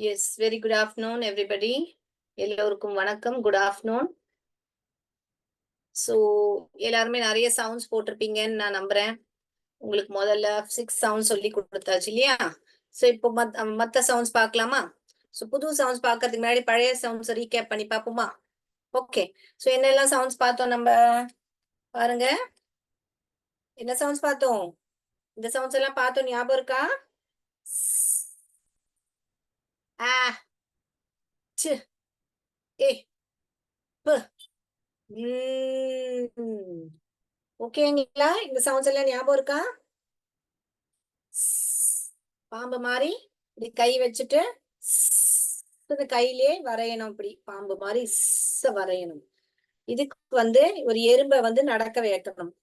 Yes, very good afternoon, everybody. எல்லோருக்கும் வணக்கம். Good afternoon. So எல்லாருமே நிறைய சவுண்ட்ஸ் போட்டிருப்பீங்கன்னு நான் நம்புறேன். உங்களுக்கு முதல்ல 6 சவுண்ட்ஸ் சொல்லி கொடுத்தாச்சு இல்லையா? ஸோ இப்போ மற்ற சவுண்ட்ஸ் பார்க்கலாமா? ஸோ புது சவுண்ட்ஸ் பார்க்கறதுக்கு முன்னாடி பழைய சவுண்ட்ஸ் ரீகேப் பண்ணி பார்ப்போமா? ஓகே. ஸோ என்னெல்லாம் சவுண்ட்ஸ் பார்த்தோம் நம்ம பாருங்க. என்ன சவுண்ட்ஸ் பார்த்தோம்? இந்த சவுண்ட்ஸ் எல்லாம் பார்த்தோம், ஞாபகம் இருக்கா? ஆ சி ஏ ப ஓகேங்களா? இந்த சவுண்ட்ஸ் எல்லாம் ஞாபகம் இருக்கா? பாம்பு மாதிரி இப்படி கை வச்சுட்டு இந்த கையிலே வரையணும், இப்படி பாம்பு மாதிரி வரையணும். இதுக்கு ஒரு எறும்பை நடக்க வைக்கணும்.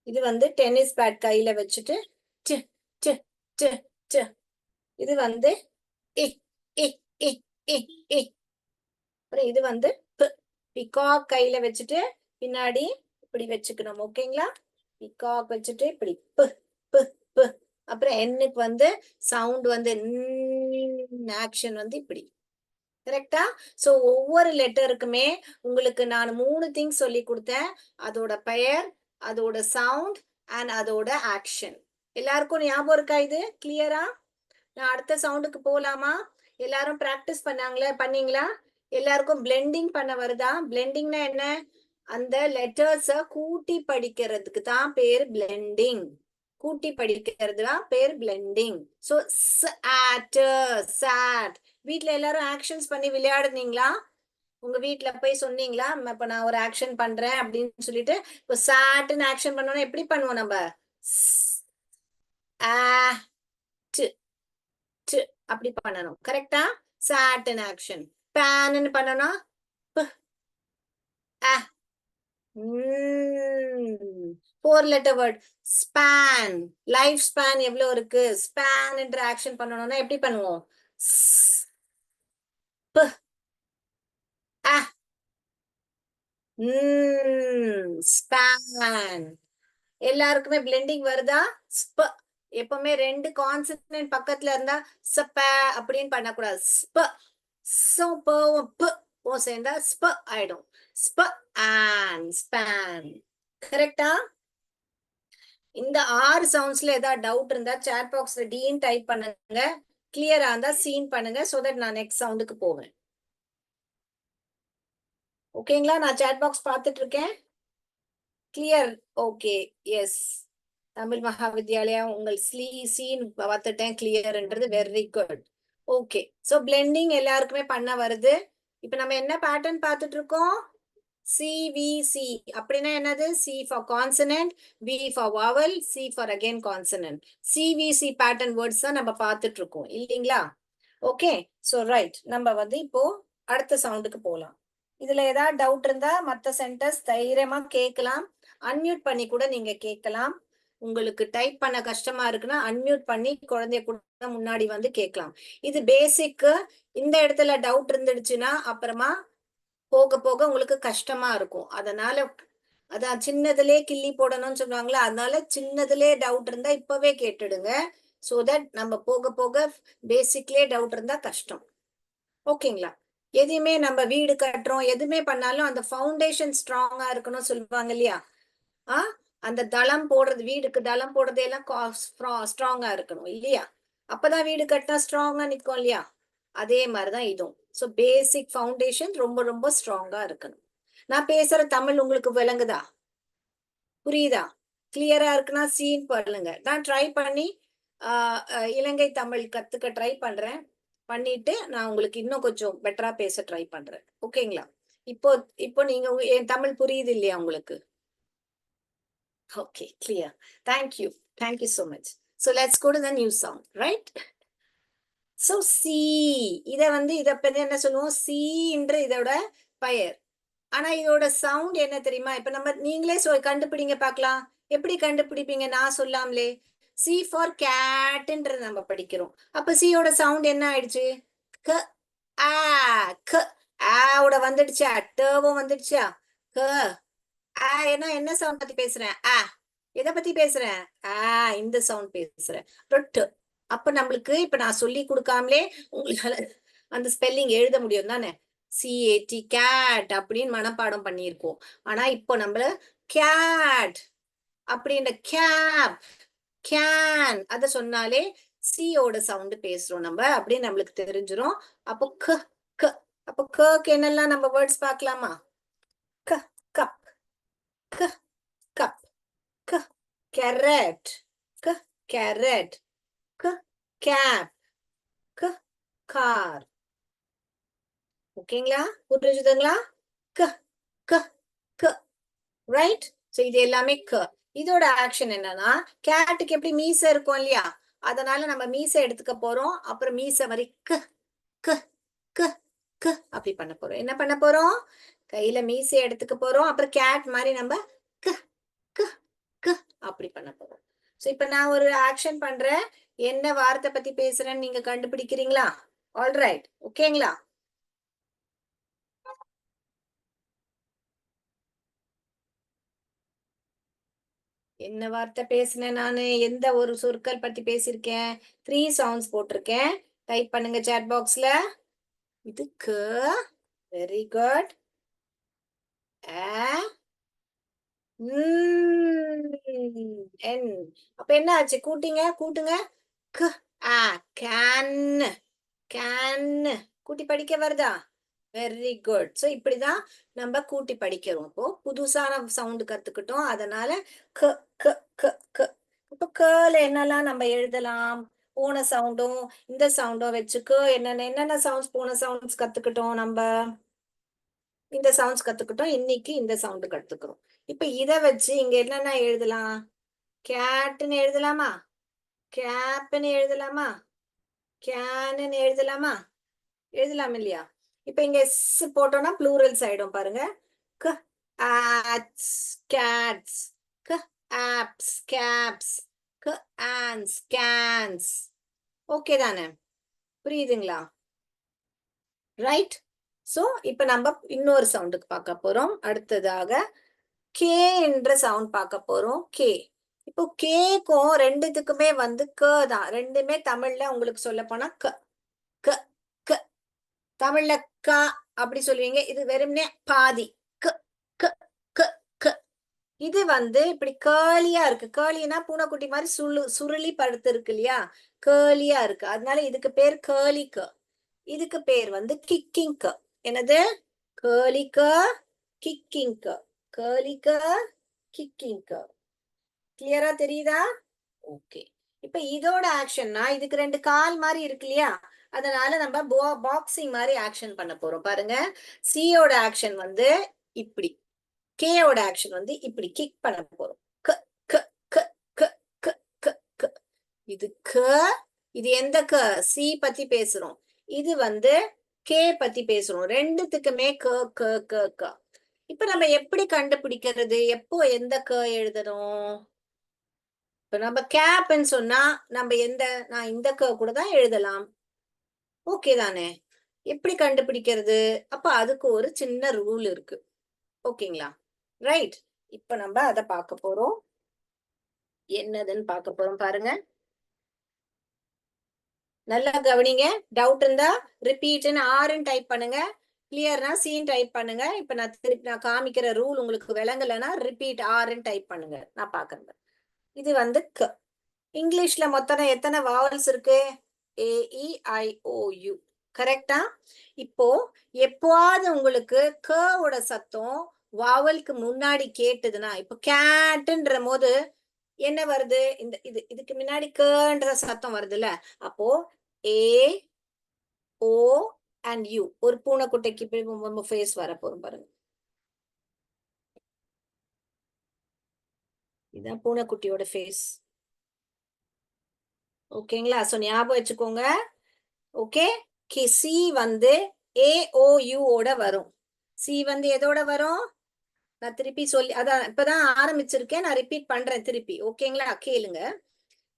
இது டென்னிஸ் பேட் கையில வச்சுட்டு இது அப்புறம் இது பிகாக் கையில வச்சுட்டு பின்னாடி இப்படி வச்சுக்கணும். ஓகேங்களா? பிகாக் வச்சுட்டு இப்படி அப்புறம் எண்ணுக்கு சவுண்ட் ஆக்ஷன் இப்படி. கரெக்டா? சோ ஒவ்வொரு லெட்டருக்குமே உங்களுக்கு நான் 3 திங்ஸ் சொல்லி கொடுத்தேன். அதோட பெயர், அதோட சவுண்ட் அண்ட் அதோட ஆக்ஷன். எல்லாருக்கும் ஞாபகம் இருக்கா? இது கிளியரா? நான் அடுத்த சவுண்டுக்கு போலாமா? எல்லாரும் பிராக்டிஸ் பண்ணீங்களா? எல்லாருக்கும் பிளெண்டிங் பண்ண வருதா? பிளெண்டிங்னா என்ன? அந்த லெட்டர்ஸ கூட்டி படிக்கிறதுக்கு தான் பேர் பிளெண்டிங். கூட்டி படிக்கிறது தான் பேர் பிளெண்டிங். So chat. வீட்ல எல்லாரும் ஆக்ஷன்ஸ் பண்ணி விளையாடுனீங்களா? உங்க வீட்ல போய் சொன்னீங்களா, இப்ப நான் ஒரு ஆக்ஷன் பண்றேன் அப்படின்னு சொல்லிட்டு? இப்போ சாட்னு ஆக்ஷன் பண்ணோம்னா எப்படி பண்ணுவோம் நம்ம? அப்படி பண்ணணும். கரெக்டா? சாட்னு ஆக்ஷன். பேன்னு பண்ணணும். 4 letter word. Span. Life span எவ்வளவு இருக்கு? ஸ்பான் என்ற ஆக்ஷன் பண்ணணும்னா எப்படி பண்ணுவோம்? ஸ்பான். எல்லாருக்குமே பிளெண்டிங் வருதா? ஸ்ப. எப்பவுமே 2 கான்சனன்ட் பக்கத்துல இருந்தா ஸ்ப அப்படின்னு பண்ணக்கூடாது. ஸ்ப சேர்ந்தா ஸ்ப ஆயிடும். ஸ்ப ஆன் ஸ்பான். கரெக்டா? இந்த 6 சவுண்ட்ஸ்ல ஏதாவது டவுட் இருந்தா சாட் பாக்ஸ்ல டீன் டைப் பண்ணுங்க. கிளியரா இருந்தா சீன் பண்ணுங்க. சோ தட் நான் நெக்ஸ்ட் சவுண்டுக்கு போவேன். ஓகேங்களா? நான் சாட் பாக்ஸ் பார்த்துட்டு இருக்கேன். Clear? Okay. Yes. Tamil Mahavidyalaya உங்கள் சீன் பார்த்துட்டேன். கிளியர்ன்றது very good. Okay. So blending எல்லாருக்குமே பண்ண வருது. இப்ப நம்ம என்ன பேட்டர்ன் பார்த்துட்டு இருக்கோம்? CVC. அப்படின்னா என்னது? C for consonant, V for vowel, C for again consonant. CVC pattern words தான் நம்ம பார்த்துட்டு இருக்கோம் இல்லைங்களா? ஓகே. So right. நம்ம இப்போ அடுத்த சவுண்டுக்கு போலாம். இதுல ஏதாவது டவுட் இருந்தா மத்த சென்டர்ஸ் தைரியமா கேட்கலாம். அன்மியூட் பண்ணி கூட நீங்க கேட்கலாம். உங்களுக்கு டைப் பண்ண கஷ்டமா இருக்குன்னா அன்மியூட் பண்ணி குழந்தைய கூட முன்னாடி கேட்கலாம். இது பேசிக். இந்த இடத்துல டவுட் இருந்துடுச்சுன்னா அப்புறமா போக போக உங்களுக்கு கஷ்டமா இருக்கும். அதனால அதான் சின்னதுலே கிள்ளி போடணும்னு சொல்லுவாங்களா, அதனால சின்னதுலே டவுட் இருந்தா இப்பவே கேட்டுடுங்க. சோ தட் நம்ம போக போக பேசிக்லயே டவுட் இருந்தா கஷ்டம். ஓகேங்களா? எதையுமே நம்ம வீடு கட்டுறோம், எதுவுமே பண்ணாலும் அந்த ஃபவுண்டேஷன் ஸ்ட்ராங்கா இருக்கணும் சொல்லுவாங்க இல்லையா? அந்த தளம் போடுறது, வீடுக்கு தளம் போடுறது எல்லாம் ஸ்ட்ராங்கா இருக்கணும் இல்லையா? அப்பதான் வீடு கட்டினா ஸ்ட்ராங்கா நிற்கும் இல்லையா? அதே மாதிரிதான் இதுவும். சோ பேசிக் ஃபவுண்டேஷன் ரொம்ப ரொம்ப ஸ்ட்ராங்கா இருக்கணும். நான் பேசுற தமிழ் உங்களுக்கு விளங்குதா? புரியுதா? கிளியரா இருக்குன்னா சீன் பண்ணுங்க. நான் ட்ரை பண்ணி இலங்கை தமிழ் கத்துக்க ட்ரை பண்றேன். பண்ணிட்டு நான் உங்களுக்கு இன்னும் கொஞ்சம் பெட்டரா பேச ட்ரை பண்றேன். ஓகேங்களா? இப்போ நீங்க என் தமிழ் புரியுது இல்லையா உங்களுக்கு? Okay, clear. Thank you. Thank you so much. So let's go to the new sound, right? So C. இத என்ன சொல்லுவோம்? C என்ற இதோட பெயர். ஆனா இதோட சவுண்ட் என்ன தெரியுமா? இப்ப நம்ம நீங்களே கண்டுபிடிங்க பார்க்கலாம். எப்படி கண்டுபிடிப்பீங்க? நான் சொல்லாமலே. C for catன்றது நம்ம படிக்கிறோம். அப்ப C யோட சவுண்ட் என்ன ஆயிடுச்சு? க ஆ க ஆவோட வந்துடுச்சா? டவும் வந்துடுச்சா? க என்ன சவுண்ட் பத்தி பேசுறேன்? எதை பத்தி பேசுறேன்? இந்த சவுண்ட் பேசுறேன். அப்ப நம்மளுக்கு இப்ப நான் சொல்லி கொடுக்காமலே உங்களால அந்த ஸ்பெல்லிங் எழுத முடியும் தானே. CAT கேட் அப்படின்னு மனப்பாடம் பண்ணியிருக்கோம். ஆனா இப்போ நம்ம கேட் அப்படின்ற கேப் கேன் அத சொன்னாலே சியோட சவுண்ட் பேசுறோம் நம்ம அப்படின்னு நம்மளுக்கு தெரிஞ்சிரும். அப்போ க க அப்போ கக்கு என்னெல்லாம் நம்ம வேர்ட்ஸ் பார்க்கலாமா? க கப் க கப் க கேரட் க கேரட் க கேப் க கார். ஓகேங்களா? புரிஞ்சுதுங்களா? க க க ரைட். சோ இது எல்லாமே க. இதோட ஆக்ஷன் என்னன்னா கேட்டுக்கு எப்படி மீசை இருக்கும் இல்லையா, அதனால நம்ம மீசை எடுத்துக்க போறோம். அப்புறம் மீசை மாதிரி க க க க அப்படி பண்ண போறோம். என்ன பண்ண போறோம்? கையில மீசை எடுத்துக்க போறோம். அப்புறம் கேட் மாதிரி நம்ம க க க அப்படி பண்ண போறோம். சோ இப்ப நான் ஒரு ஆக்ஷன் பண்றேன். என்ன வார்த்தை பத்தி பேசுறேன்னு நீங்க கண்டுபிடிக்கிறீங்களா? ஆல்ரைட். ஓகேங்களா? என்ன வார்த்தை பேசினேன் நானு? எந்த ஒரு சொற்கள் பத்தி பேசியிருக்கேன்? 3 சவுண்ட்ஸ் போட்டிருக்கேன். டைப் பண்ணுங்க சாட் பாக்ஸ்ல. இது க. Very good. என். அப்ப என்ன ஆச்சு? கூட்டிங்க கூட்டுங்க. க ஆ கேன் கேன் கூட்டி படிக்க வருதா? Very good. சோ இப்படிதான் நம்ம கூட்டி படிக்கிறோம். இப்போ புதுசான சவுண்ட் கத்துக்கிட்டோம். அதனால க க க க. இப்ப கல என்னெல்லாம் நம்ம எழுதலாம்? போன சவுண்டும் இந்த சவுண்டும் வச்சு என்னென்ன என்னென்ன சவுண்ட்ஸ் போன சவுண்ட்ஸ் கத்துக்கிட்டோம் நம்ம? இந்த சவுண்ட்ஸ் கத்துக்கிட்டோம். இன்னைக்கு இந்த சவுண்ட் கத்துக்கிறோம். இப்ப இத வச்சு இங்க என்னென்ன எழுதலாம்? கேட்னு எழுதலாமா? கேப்னு எழுதலாமா? கேன்னு எழுதலாமா? எழுதலாம் இல்லையா? இப்ப இங்க ஸ் போட்டோம்னா ப்ளூரல்ஸ் ஆயிடும் பாருங்க. க ஆட்ஸ் கேட்ஸ் க ஆப்ஸ் கேப்ஸ் க ஆன்ஸ் கேன்ஸ். ஓகே தானே? புரியுதுங்களா? ரைட். சோ இப்ப நம்ம இன்னொரு சவுண்டுக்கு பார்க்க போறோம். அடுத்ததாக கே என்ற சவுண்ட் பார்க்க போறோம். கே. இப்போ கேக்கும் ரெண்டுத்துக்குமே வந்து க தான். ரெண்டுமே தமிழ்ல உங்களுக்கு சொல்ல போனா க க க. தமிழ்ல க அப்படி சொல்லுவீங்க. இது வெறும்னே பாதி க க க க. இது வந்து இப்படி கேர்லியா இருக்கு. கேர்லினா பூனைக்குட்டி மாதிரி சுருளி படுத்து இருக்கு இல்லையா? கேர்லியா இருக்கு. அதனால இதுக்கு பேர் கேர்லி க. இதுக்கு பேர் வந்து கிக்கிங் க. என்னது? கேர்லி க கிக்கிங் க. கேர்லி க கிக்கிங் க. கிளியரா தெரியுதா? ஓகே. இப்ப இதோட ஆக்ஷன்னா இதுக்கு 2 கால் மாதிரி இருக்கு இல்லையா? அதனால நம்ம பாக்ஸிங் மாதிரி ஆக்ஷன் பண்ண போறோம். பாருங்க. சியோட ஆக்ஷன் வந்து இப்படி. கேயோட ஆக்ஷன் வந்து இப்படி கிக் பண்ண போறோம். க க க க க க க. இது க. இது எந்த க? சி பத்தி பேசுறோம். இது வந்து கே பத்தி பேசுறோம். ரெண்டுத்துக்குமே க க க க. இப்ப நம்ம எப்படி கண்டுபிடிக்கிறது? எப்போ எந்த க எழுதணும்? இப்ப நம்ம கேப்ன்னு சொன்னா நம்ம நான் இந்த க கூட தான் எழுதலாம். ஓகே தானே? எப்படி கண்டுபிடிக்கிறது? அப்ப அதுக்கு ஒரு சின்ன ரூல் இருக்கு. ஓகேங்களா? ரைட். இப்ப நம்ம அத பார்க்க போறோம். என்னதுன்னு பார்க்க போறோம் பாருங்க. நல்லா கவனிங்க. டவுட் இருந்தா ரிப்பீட்னு ஆர்ன்னு டைப் பண்ணுங்க. கிளியர்னா சீன் டைப் பண்ணுங்க. இப்ப நான் காமிக்கிற ரூல் உங்களுக்கு விளங்கலைன்னா ரிப்பீட் ஆர்ன்னு டைப் பண்ணுங்க. நான் பார்க்கறேன். இது வந்து க. இங்கிலீஷ்ல மொத்தம் எத்தனை வாவல்ஸ் இருக்கு? AEIOU. கரெக்டா? இப்போ எப்போவாவது உங்களுக்கு க ஓட சத்தம் வாவலுக்கு முன்னாடி கேட்டதுன்னா, இப்போ கேட்ன்ற போது என்ன வருது? இதுக்கு முன்னாடி கன்ற சத்தம் வருதுல்ல? அப்போ AOU ஒரு பூனைக்குட்டைக்கு இப்படி ஃபேஸ் வர போறோம் பாருங்க. இதுதான் பூனைக்குட்டியோட ஃபேஸ். ஓகேங்களா? சோ ஞாபகம் வச்சுக்கோங்க. ஓகே. சி வந்து AOU ஓட வரும். சி வந்து எதோட வரும்? நான் திருப்பி சொல்லி அதான் இப்பதான் ஆரம்பிச்சிருக்கேன். நான் ரிப்பீட் பண்றேன் திருப்பி. ஓகேங்களா? கேளுங்க.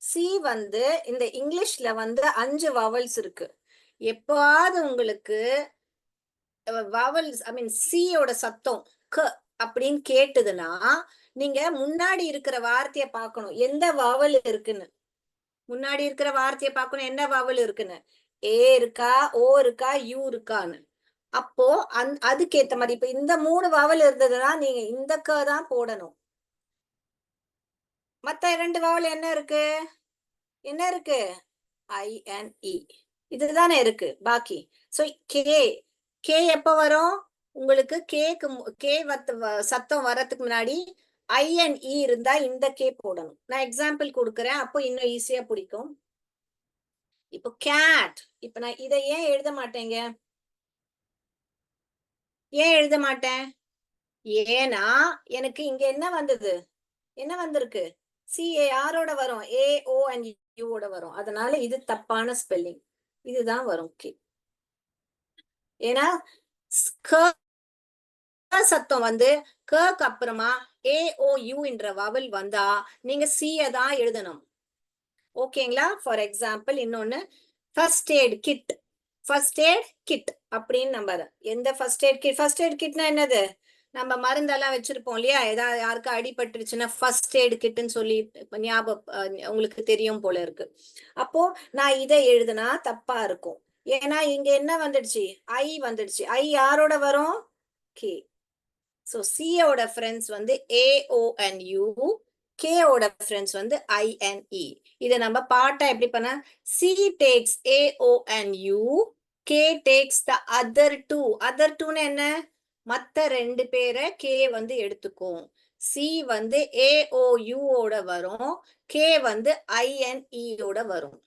சி வந்து இந்த இங்கிலீஷ்ல வந்து 5 வவல்ஸ் இருக்கு. எப்பவாவது உங்களுக்கு வவல்ஸ் ஐ மீன் சியோட சத்தம் க அப்படின்னு கேட்டதுன்னா நீங்க முன்னாடி இருக்கிற வார்த்தைய பார்க்கணும். எந்த வவல் இருக்குன்னு. முன்னாடி இருக்கிற வார்த்தையை பார்க்கணும் என்ன வவல் இருக்குன்னு. ஏ இருக்கா, ஓ இருக்கா, யூ இருக்கான்னு. அப்போ அதுக்கேத்த மாதிரி இப்ப இந்த 3 வவல் இருந்ததுன்னா நீங்க இந்த க தான் போடணும். மத்த 2 வவல் என்ன இருக்கு? என்ன இருக்கு? INE. இதுதானே இருக்கு பாக்கி. சோ கே எப்ப வரும்? உங்களுக்கு கே சத்தம் வர்றதுக்கு முன்னாடி INE இருந்தா இந்த கே போடணும். நான் எக்ஸாம்பிள் கொடுக்குறேன், அப்போ இன்னும் ஈஸியா பிடிக்கும். இப்போ கேட். இப்ப நான் இதை ஏன் எழுத மாட்டேங்க? ஏன் எழுத மாட்டேன்? ஏன்னா எனக்கு இங்க என்ன வந்தது? என்ன வந்திருக்கு? CA யாரோட வரும்? AO and U ஓட வரும். அதனால இது தப்பான ஸ்பெல்லிங். இதுதான் வரும் கே. ஏன்னா சத்தம் வந்து க்கு அப்புறமா AOU என்ற வவல் வந்தா நீங்க C தான் எழுதணும். ஓகேங்களா? ஃபார் எக்ஸாம்பிள் இன்னொன்னு first aid kit. First aid kit அப்படின்னு நம்ம எந்த ஃபர்ஸ்ட் எய்ட் கிட்னா என்னது? நம்ம மருந்தெல்லாம் வச்சிருப்போம் இல்லையா? ஏதாவது யாருக்கு அடிபட்டுருச்சுன்னா ஃபர்ஸ்ட் எய்ட் கிட்னு சொல்லி ஞாபகம் உங்களுக்கு தெரியும் போல இருக்கு. அப்போ நான் இதை எழுதுனா தப்பா இருக்கும். ஏன்னா இங்க என்ன வந்துடுச்சு? ஐ வந்துடுச்சு. ஐ யாரோட வரும்? கே. சோ C ஓட ஃப்ரெண்ட்ஸ் வந்து AO and U, K ஓட ஃப்ரெண்ட்ஸ் வந்து INE. இதை நம்ம பாட்டா எப்படி பண்ண? C takes AO and U, K takes the other two. other twoன்னு என்ன? மத்த 2 பேரை K வந்து எடுத்துக்கும். C வந்து AOU ஓட வரும், K வந்து INE ஓட வரும்.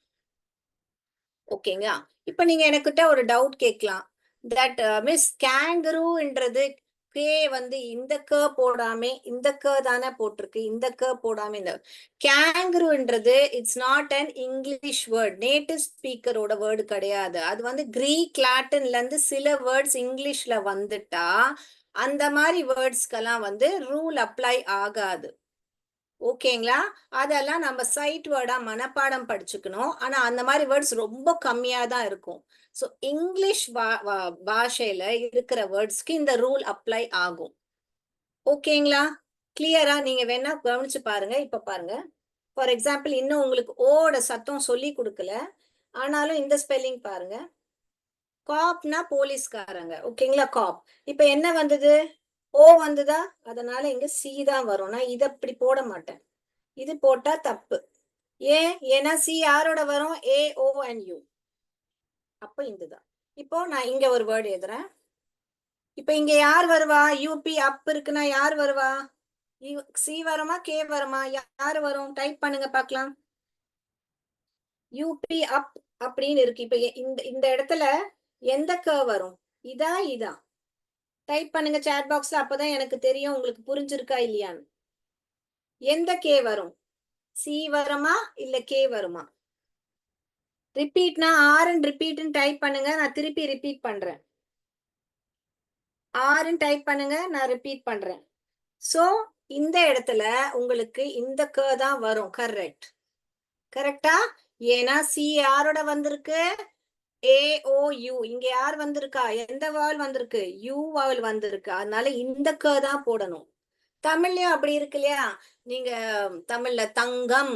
ஓகேங்களா? இப்ப நீங்க எனக்கிட்ட ஒரு டவுட் கேட்கலாம். தட் மிஸ் கேங்கரூன்றது கே வந்து இந்த க போடாம இந்த க தானே போட்டிருக்கு, இந்த க போடாம இந்த கேங்கரூன்றது it's not an English word, native ஸ்பீக்கரோட வேர்டு கிடையாது. அது வந்து கிரீக் லாட்டின்ல இருந்து சில வேர்ட்ஸ் இங்கிலீஷ்ல வந்துட்டா அந்த மாதிரி வேர்ட்ஸ்க்கெல்லாம் வந்து ரூல் அப்ளை ஆகாது. ஓகேங்களா? அதெல்லாம் நம்ம சைட் வேர்டா மனப்பாடம் படிச்சுக்கணும். ஆனா அந்த மாதிரி வேர்ட்ஸ் ரொம்ப கம்மியா தான் இருக்கும். சோ இங்கிலீஷ் பாஷையில இருக்கிற வேர்ட்ஸ்க்கு இந்த ரூல் அப்ளை ஆகும். ஓகேங்களா? கிளியரா? நீங்க வேணா கவனிச்சு பாருங்க. இப்ப பாருங்க. ஃபார் எக்ஸாம்பிள் இன்னும் உங்களுக்கு ஓட சத்தம் சொல்லி கொடுக்கல. ஆனாலும் இந்த ஸ்பெல்லிங் பாருங்க. காப்னா போலீஸ்காரங்க. ஓகேங்களா? காப். இப்ப என்ன வந்தது? ஓ வந்ததா? அதனால இங்க சி தான் வரும். நான் இதை இப்படி போட மாட்டேன். இது போட்டா தப்பு. ஏன்னா சி யாரோட வரும்? AO and U. அப்ப இதுதான். இப்போ நான் இங்க ஒரு வேர்டு எழுதுறேன். இப்ப இங்க யார் வருவா? UP அப் இருக்குன்னா யார் வருவா? சி வருமா, கே வருமா? யாரு வரும்? டைப் பண்ணுங்க பார்க்கலாம். UP அப் அப்படின்னு இருக்கு. இப்ப இந்த இடத்துல எந்த க வரும்? இதா? டைப் பண்ணுங்க சாட் பாக்ஸ்ல. அப்பதான் எனக்கு தெரியும் உங்களுக்கு புரிஞ்சிருக்கா இல்லையான்னு. எந்த கே வரும்? சி வருமா இல்ல கே வருமா? ரிப்பீட்னா ஆர்ன்னு ரிப்பீட்னு டைப் பண்ணுங்க. நான் திருப்பி ரிப்பீட் பண்றேன். ஆர்ன்னு டைப் பண்ணுங்க. நான் ரிப்பீட் பண்றேன். சோ இந்த இடத்துல உங்களுக்கு இந்த க தான் வரும். கரெக்டா? ஏன்னா சி யாரோட வந்திருக்கு? AOU. இங்க யார் வந்திருக்கா? எந்த வாவல் வந்திருக்கு? U வாவல் வந்திருக்கு. அதனால இந்த க தான் போடணும். தமிழ்லயும் அப்படி இருக்கு இல்லையா? நீங்க தமிழ்ல தங்கம்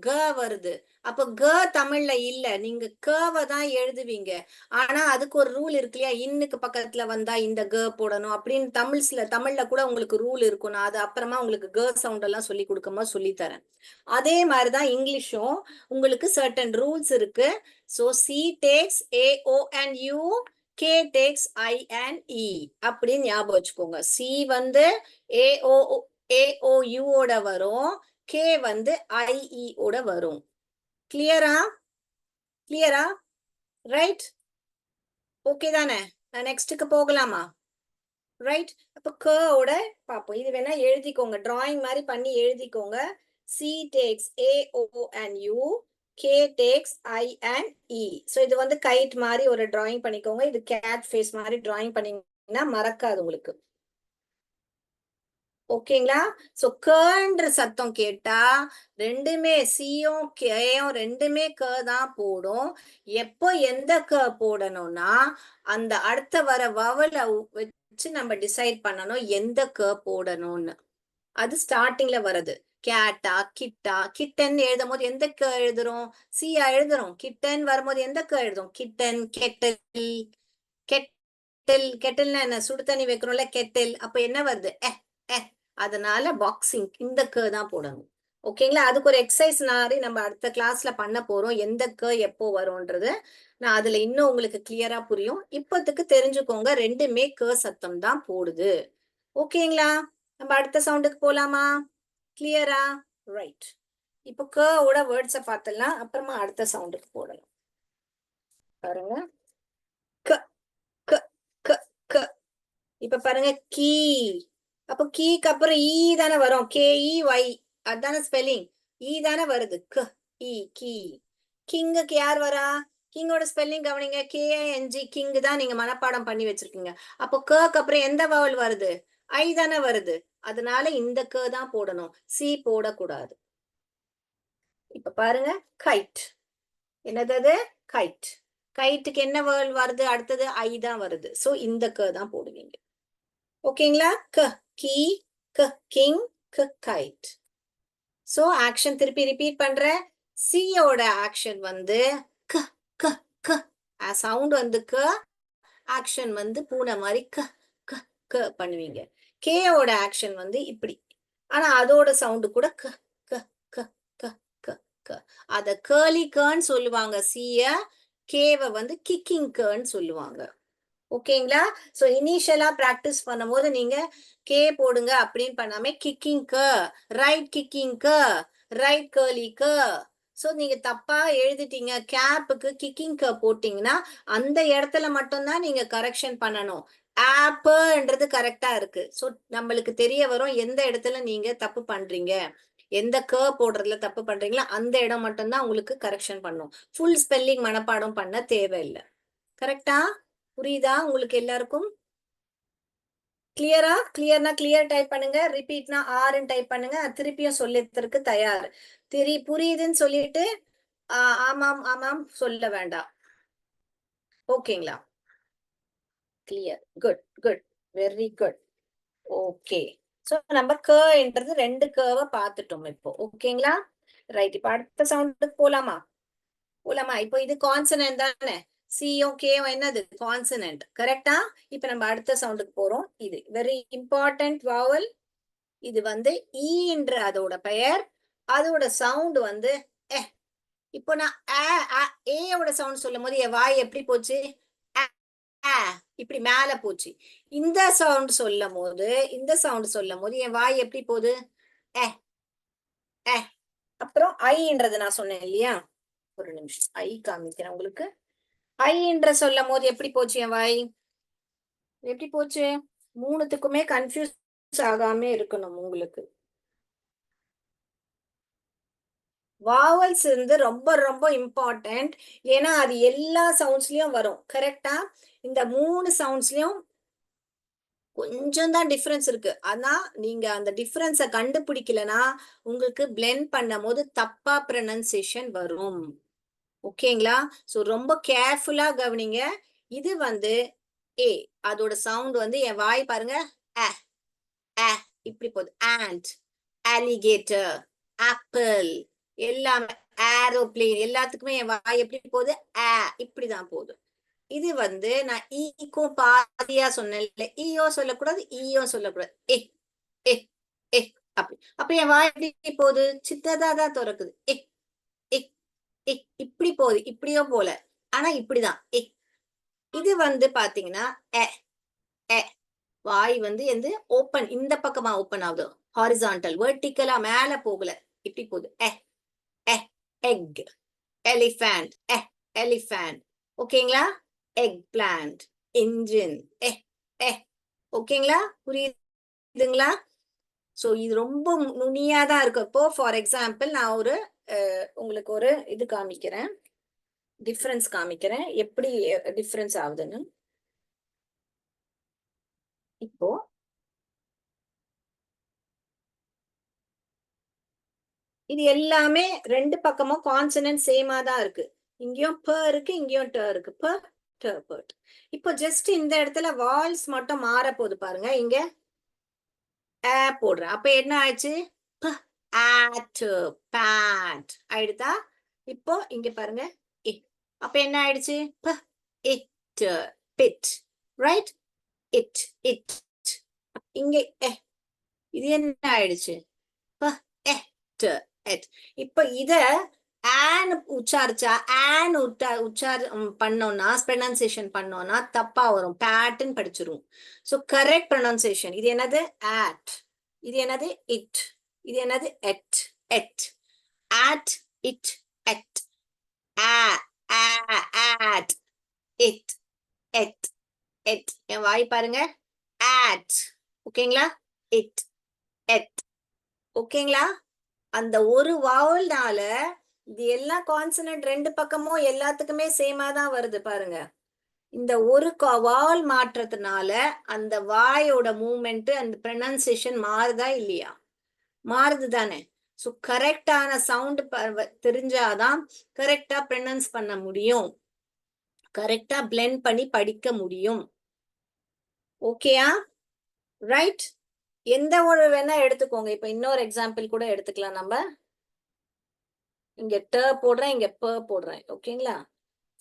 க வருது. அப்ப க தமிழ்ல இல்ல, நீங்க கவ தான் எழுதுவீங்க. ஆனா அதுக்கு ஒரு ரூல் இருக்கு இல்லையா? இன்னுக்கு பக்கத்துல வந்தா இந்த க போடணும் அப்படின்னு தமிழ்ல கூட உங்களுக்கு ரூல் இருக்கும். நான் அது அப்புறமா உங்களுக்கு க சவுண்ட் எல்லாம் சொல்லி கொடுக்கும்போது சொல்லி தரேன். அதே மாதிரிதான் இங்கிலீஷும் உங்களுக்கு சர்டன் ரூல்ஸ் இருக்கு. So C takes AO and U, K takes I and E அப்படின்னு ஞாபகம் வச்சுக்கோங்க. C வந்து AOU ஓட வரும், K வந்து IE ஓட வரும். கிளியரா? ரைட்? ஓகே தானே? நான் நெக்ஸ்ட்டுக்கு போகலாமா? ரைட்? அப்ப க ஓட பார்ப்போம். இது வேணா எழுதிக்கோங்க, டிராயிங் மாதிரி பண்ணி எழுதிக்கோங்க. C takes AO and U, K takes I and E. So இது வந்து கைட் மாதிரி ஒரு டிராயிங் பண்ணிக்கோங்க. இது கேட் ஃபேஸ் மாதிரி டிராயிங் பண்ணீங்கன்னா மறக்காது உங்களுக்கு. ஓகேங்களா? சோ கன்ற சத்தம் கேட்டா ரெண்டுமே சியும் கேயும் ரெண்டுமே க தான் போடும். எப்போ எந்த க போடணும்னா அந்த அடுத்த வர வவலை வச்சு நம்ம டிசைட் பண்ணணும் எந்த க போடணும்னு. அது ஸ்டார்டிங்ல வருது. கேட்டா கிட்டா கிட்டன் எழுதும் போது எந்த க எழுதுறோம் சியா எழுதுறோம் கிட்டன் வரும்போது எந்த க எழுதும் கிட்டன் கெட்டல் கெட்டல் கெட்டல்னா என்ன சுடு தண்ணி வைக்கிறோம்ல கெட்டல் அப்ப என்ன வருது அதனால பாக்ஸிங் இந்த க தான் போடணும் ஓகேங்களா அதுக்கு ஒரு எக்ஸசைஸ் மாதிரி நம்ம அடுத்த கிளாஸ்ல பண்ண போறோம் எந்த க எப்போ வரும்ன்றது நான் அதுல இன்னும் உங்களுக்கு கிளியரா புரியும் இப்பத்துக்கு தெரிஞ்சுக்கோங்க ரெண்டுமே க சத்தம் தான் போடுது ஓகேங்களா நம்ம அடுத்த சவுண்டுக்கு போலாமா கிளியரா ரைட் இப்போ க ஓட வேர்ட்ஸை பார்த்துடலாம் அப்புறமா அடுத்த சவுண்டுக்கு போடலாம் பாருங்க க க க க இப்ப பாருங்க கீ அப்போ கீக்கு அப்புறம் ஈ தானே வரும் KEY அதான ஸ்பெல்லிங் ஈ தானே வருது க இ கீ கிங்குக்கு யார் வரா கிங்கோட ஸ்பெல்லிங் கவனிங்க KING கிங் தான் நீங்க மனப்பாடம் பண்ணி வச்சிருக்கீங்க அப்போ க்கு அப்புறம் எந்த வவல் வருது ஐ தானே வருது அதனால இந்த க தான் போடணும் சி போடக்கூடாது இப்ப பாருங்க கைட் என்னது அது கைட் கைட்டுக்கு என்ன வேர்ல் வருது அடுத்தது ஐ தான் வருது சோ இந்த க தான் போடுவீங்க ஓகேங்களா க கீ க கிங் க கைட் சோ ஆக்ஷன் திருப்பி ரிப்பீட் பண்றேன் சியோட ஆக்ஷன் வந்து க க க சவுண்ட் வந்து க ஆக்ஷன் வந்து பூனை மாதிரி க க க பண்ணுவீங்க கேயோட ஆக்ஷன் வந்து இப்படி ஆனா அதோட சவுண்டு கூட க க க க க க அத கேர்லி கர்ன்னு சொல்லுவாங்க சிய கேவை வந்து கிக்கிங் கர்ன்னு சொல்லுவாங்க ஓகேங்களா சோ இனிஷியலா பிராக்டிஸ் பண்ணும்போது நீங்க கே போடுங்க அப்படின்னு பண்ணாம கிக்கிங் க ரைட் கிக்கிங் க ரைட் கேர்லி க சோ நீங்க தப்பா எழுதிட்டீங்க கேப்புக்கு கிக்கிங் க போட்டீங்கன்னா அந்த இடத்துல மட்டும்தான் நீங்க கரெக்ஷன் பண்ணணும் ஆப்ன்றது கரெக்டா இருக்கு சோ நம்மளுக்கு தெரிய வரும் எந்த இடத்துல நீங்க தப்பு பண்றீங்க எந்த க போடுறதுல தப்பு பண்றீங்களோ அந்த இடம் மட்டும்தான் உங்களுக்கு கரெக்ஷன் பண்ணும் ஃபுல் ஸ்பெல்லிங் மனப்பாடம் பண்ண தேவையில்லை கரெக்டா புரியுதா உங்களுக்கு எல்லாருக்கும் கிளியரா கிளியர்னா கிளியர் டைப் பண்ணுங்க ரிப்பீட்னா ஆர்ன்னு டைப் பண்ணுங்க திருப்பியும் சொல்லித்தருக்கு தயார் புரியுதுன்னு சொல்லிட்டு ஆமாம் ஆமாம் சொல்ல வேண்டாம் ஓகேங்களா clear good good very good okay so நம்ம கன்றது ரெண்டு கர்வை பார்த்துட்டோம் இப்போ ஓகேங்களா ரைட் இப்ப அடுத்த சவுண்டுக்கு போலாமா இப்போ இது கான்சனன்ட் தானே சியும் கேயும் என்னது கான்சனன்ட் கரெக்டா இப்ப நம்ம அடுத்த சவுண்டுக்கு போறோம் இது வெரி இம்பார்ட்டன்ட் வாவல் இது வந்து ஈன்ற அதோட பெயர் அதோட சவுண்ட் வந்து இப்போ நான் ஏயோட சவுண்ட் சொல்லும் போது என் வாய் எப்படி போச்சு இப்படி மேல போச்சு இந்த சவுண்ட் சொல்லும் போது என் வாய் எப்படி போகுது அப்புறம் ஐன்றது நான் சொன்னேன் இல்லையா ஒரு நிமிஷம் ஐ காமிக்கிறேன் உங்களுக்கு ஐன்ற சொல்லும் போது எப்படி போச்சு என் வாய் எப்படி போச்சு மூணுத்துக்குமே கன்ஃபியூஸ் ஆகாம இருக்கணும் உங்களுக்கு வாவல்ஸ் வந்து ரொம்ப ரொம்ப இம்பார்ட்டன்ட் ஏன்னா அது எல்லா சவுண்ட்ஸ்லயும் வரும் கரெக்டா இந்த மூணு சவுண்ட்ஸ்லயும் கொஞ்சம் தான் டிஃபரன்ஸ் இருக்கு ஆனா நீங்க அந்த டிஃபரன்ஸ கண்டுபிடிக்கலனா உங்களுக்கு பிளெண்ட் பண்ணும் போது தப்பா ப்ரொனன்சியேஷன் வரும் ஓகேங்களா சோ ரொம்ப கேர்ஃபுல்லா கவனிங்க இது வந்து ஏ அதோட சவுண்ட் வந்து என் வாய் பாருங்க இப்படி போகுது ஆண்ட் அலிகேட்டர் ஆப்பிள் எல்லாமே ஏரோப்ளேன் எல்லாத்துக்குமே என் வாய் எப்படி போகுது இப்படிதான் போகுது இது வந்து நான் ஈக்கும் பாதியா சொன்னேன் ஈயோ சொல்லக்கூடாது ஈயோ சொல்லக்கூடாது ஏ ஏ அப்படி அப்ப என் வாய் எப்படி போகுது சித்ததாதான் திறக்குது இப்படி போகுது இப்படியோ போல ஆனா இப்படிதான் இது வந்து பாத்தீங்கன்னா வாய் வந்து எந்த ஓப்பன் இந்த பக்கமா ஓப்பன் ஆகுது ஹாரிசான்டல் வெர்டிக்கலா மேல போகல இப்படி போகுது எக் எலிஃபண்ட் எலிஃபண்ட் ஓகேங்களா எக் பிளான்ட் இன்ஜின் ஓகேங்களா புரியுதுங்களா சோ இது ரொம்ப நுனியாதான் இருக்கு இப்போ ஃபார் எக்ஸாம்பிள் நான் ஒரு உங்களுக்கு ஒரு இது காமிக்கிறேன் டிஃபரன்ஸ் காமிக்கிறேன் எப்படி டிஃபரன்ஸ் ஆகுதுன்னு இப்போ இது எல்லாமே ரெண்டு பக்கமும் கான்சனன்ட் சேமா தான் இருக்கு இங்கேயும் ப இருக்கு இங்கேயும் ட இருக்கு பர்ட் இப்போ ஜஸ்ட் இந்த இடத்துல வால்ஸ் மட்டும் மாற போகுது பாருங்க இங்க போடுறேன் அப்ப என்ன ஆயிடுச்சு at pat ஆயிடுதா? இப்போ இங்க பாருங்க அப்ப என்ன ஆயிடுச்சு? it pit, right? it இங்க இது என்ன ஆயிடுச்சு? இப்ப இத ஆன் உச்சாரிச்சா பண்ணோம்னா ப்ரொனன்சியேஷன் பண்ணோம்னா தப்பா வரும். பேட்னு படிச்சிரும். சோ கரெக்ட் ப்ரொனன்சியேஷன் இது என்னது? at. இது என்னது? it. இது என்னது? at. at it at at it at என் வாய் பாருங்க. at ஓகேங்களா? it at ஓகேங்களா? அந்த ஒரு வாவல்னால இது எல்லா கான்சனன்ட் ரெண்டு பக்கமும் எல்லாத்துக்குமே சேமா தான் வருது பாருங்க. இந்த ஒரு வாவல் மாற்றத்தினால அந்த வாயோட மூவ்மெண்ட் அந்த ப்ரொனன்சியேஷன் மாறுதா இல்லையா? மாறுது தானே? ஸோ கரெக்டான சவுண்ட் தெரிஞ்சாதான் கரெக்டா ப்ரொனன்ஸ் பண்ண முடியும், கரெக்டா பிளெண்ட் பண்ணி படிக்க முடியும். ஓகேயா? ரைட். எந்த ஒரு வேணா எடுத்துக்கோங்க. இப்ப இன்னொரு எக்ஸாம்பிள் கூட எடுத்துக்கலாம். நம்ம இங்க ட போடுறேன், இங்க ப போடுறேன். ஓகேங்களா?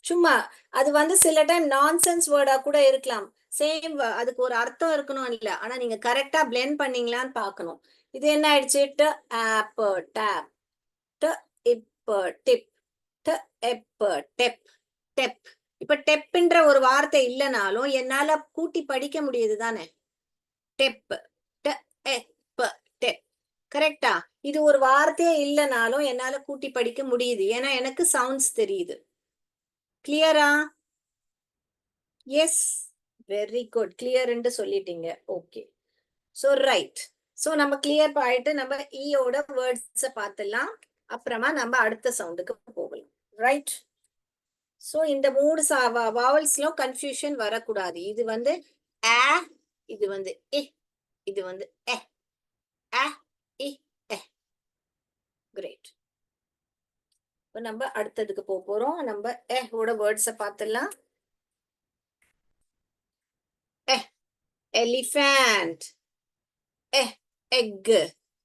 சும்மா அது சில டைம் நான்சென்ஸ் வேர்டா கூட இருக்கலாம். சேம் அதுக்கு ஒரு அர்த்தம் இருக்கணும் இல்ல, ஆனா நீங்க கரெக்டா பிளெண்ட் பண்ணீங்களான்னு பார்க்கணும். இது என்ன ஆயிடுச்சு? ட ஆப் டேப், ட இப்ப டிப், ட எப்ப டெப் டெப். இப்ப டெப்ன்ற ஒரு வார்த்தை இல்லைனாலும் என்னால கூட்டி படிக்க முடியுது தானே? டெப் ட எப்ப டெப். கரெக்டா? இது ஒரு வார்த்தையே இல்லைனாலும் என்னால கூட்டி படிக்க முடியுது, ஏன்னா எனக்கு சவுண்ட்ஸ் தெரியுது. கிளியரா? S, very good. கிளியர்ன்னு சொல்லிட்டீங்க. Okay, so right. சோ நம்ம கிளியர் ஆயிட்டு நம்ம ஈயோட வேர்ட்ஸ பார்த்துலாம். அப்புறமா நம்ம அடுத்த சவுண்டுக்கு போகலாம். ரைட். சோ இந்த மூணு வாவல்ஸ்லாம் கன்ஃபியூஷன் வரக்கூடாது. இது ஆ, இது இ, இது எ. ஆ இ எ. கிரேட். இப்போ நம்ம அடுத்ததுக்கு போறோம். நம்ம ஓட வேர்ட்ஸ பார்த்துலாம். Elephant, egg.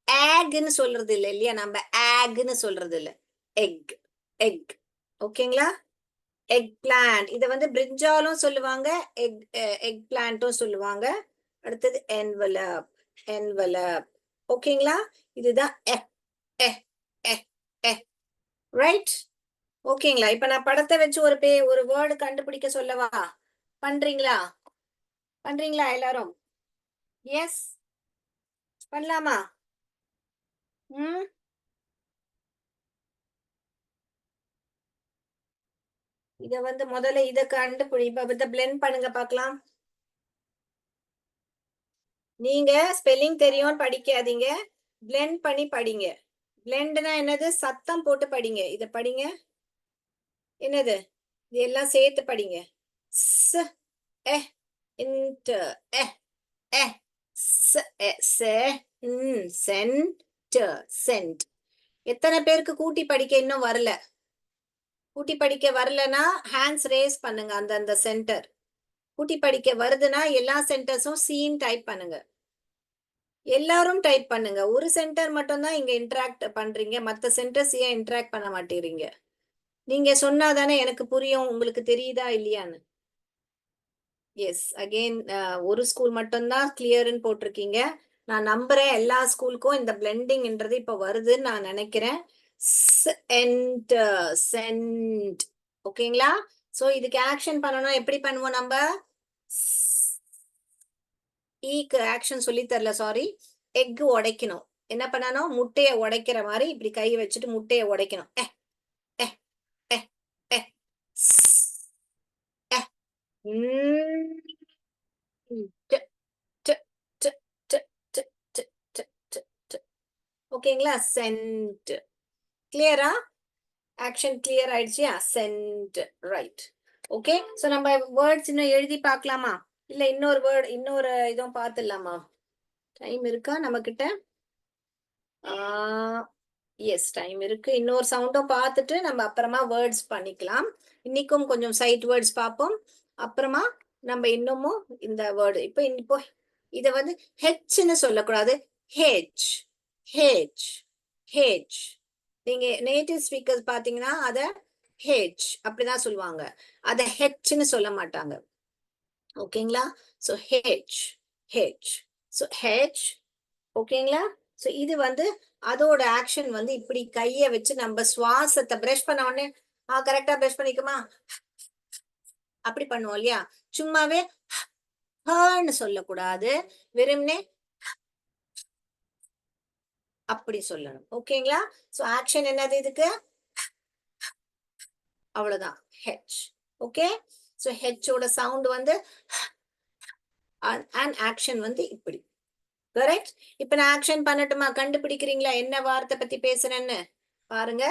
ஆக்னு சொல்றது இல்ல இல்லையா? நம்ம ஆக்னு சொல்றது இல்ல, எக் எக். ஓகேங்களா? Egg plant. இத பிரிஞ்சாலும் சொல்லுவாங்க, எக் பிளான்ட்டும் சொல்லுவாங்க. அடுத்தது என்வலப், என்வலப். ஓகேங்களா? இதுதான் ரைட். ஓகேங்களா? இப்ப நான் படத்தை வச்சு ஒரு வேர்டு கண்டுபிடிக்க சொல்லவா? பண்றீங்களா? எல்லாரும்? எஸ், பண்ணலாமா? இத முதல்ல இத கண்டுபிடி. இத பிளெண்ட் பண்ணுங்க பார்க்கலாம். நீங்க ஸ்பெல்லிங் தெரியும் படிக்காதீங்க, பிளெண்ட் பண்ணி படிங்க. பிளெண்ட்னா என்னது? சத்தம் போட்டு படிங்க. இத படிங்க. என்னது? இதெல்லாம் சேர்த்து படிங்க. ஸ் எ இன்ட் எ எ ஸ் எ செ ன் சென்ட் சென்ட். எத்தனை பேருக்கு கூட்டி படிக்க இன்னும் வரல? கூட்டி படிக்க வரலனா ஹேண்ட்ஸ் ரேஸ் பண்ணுங்க. அந்த சென்டர் கூட்டி படிக்க வருதுன்னா எல்லா சென்டர்ஸும் சீன் டைப் பண்ணுங்க. எல்லாரும் டைப் பண்ணுங்க. ஒரு சென்டர் மட்டும் தான் இங்க இன்டராக்ட் பண்றீங்க, மத்த சென்டர்ஸ் ஏன் இன்டராக்ட் பண்ண மாட்டேறீங்க? நீங்க சொன்னாதானே எனக்கு புரியும் உங்களுக்கு தெரியுதா இல்லையான்னு. எஸ், அகெயின் ஒரு ஸ்கூல் மட்டும்தான் கிளியர்னு போட்டிருக்கீங்க. நான் நம்புறேன் எல்லா ஸ்கூலுக்கும் இந்த பிளெண்டிங்ன்றது இப்ப வருதுன்னு நான் நினைக்கிறேன். Cent cent. ஓகேங்களா? சோ இதுக்கு ஆக்ஷன் பண்ணணும். எப்படி பண்ணுவோம் நம்ம? ஈக்கு ஆக்ஷன் சொல்லி தரல, சாரி. எக் உடைக்கணும். என்ன பண்ணணும்? முட்டையை உடைக்கிற மாதிரி இப்படி கை வச்சுட்டு முட்டையை உடைக்கணும். ஓகேங்களா? சென்ட். கிளியரா? ஆக்ஷன் கிளியர் ஆயிடுச்சியா? சென்ட். ரைட். ஓகே, சோ நம்ம வேர்ட்ஸ் இன்னும் எழுதி பார்க்கலாமா? இல்ல இன்னொரு வேர்ட் இன்னொரு இதுவும் பார்த்துடலாமா? டைம் இருக்கா நம்ம கிட்ட? எஸ், டைம் இருக்கு. இன்னொரு சவுண்டும் பார்த்துட்டு நம்ம அப்புறமா வேர்ட்ஸ் பண்ணிக்கலாம். இன்னைக்கும் கொஞ்சம் சைட் வேர்ட்ஸ் பார்ப்போம். அப்புறமா நம்ம இன்னமும் இந்த வேர்டு இப்போ இத ஹெச்ன்னு சொல்லக்கூடாது. H H H. நீங்க நேட்டிவ் ஸ்பீக்கர்ஸ் பாத்தீங்கன்னா அத ஹெச் அப்படிதான் சொல்லுவாங்க, அத ஹெச்னு சொல்ல மாட்டாங்க. ஓகேங்களா? So H, H. So H. ஓகேங்களா? சோ இது வந்து அதோட ஆக்ஷன் வந்து இப்படி கைய வச்சு நம்ம சுவாசத்தை பிரஷ் பண்ண உடனே கரெக்டா பிரஷ் பண்ணிக்குமா அப்படி பண்ணுவோம் இல்லையா? சும்மாவே ஹன்னு சொல்லக்கூடாது, வெறும்னே அப்படி சொல்லணும். ஓகேங்களா? சோ ஆக்ஷன் என்னது இதுக்கு? அவ்வளவுதான், ஹெச். ஓகே? சோ ஹெச் ஓட சவுண்ட் வந்து அண்ட் ஆக்ஷன் வந்து இப்படி. கரெக்ட்? இப்ப நான் ஆக்ஷன் பண்ணட்டுமா? கண்டுபிடிக்கிறீங்களா என்ன வார்த்தை பத்தி பேசுறேன்னு? பாருங்க.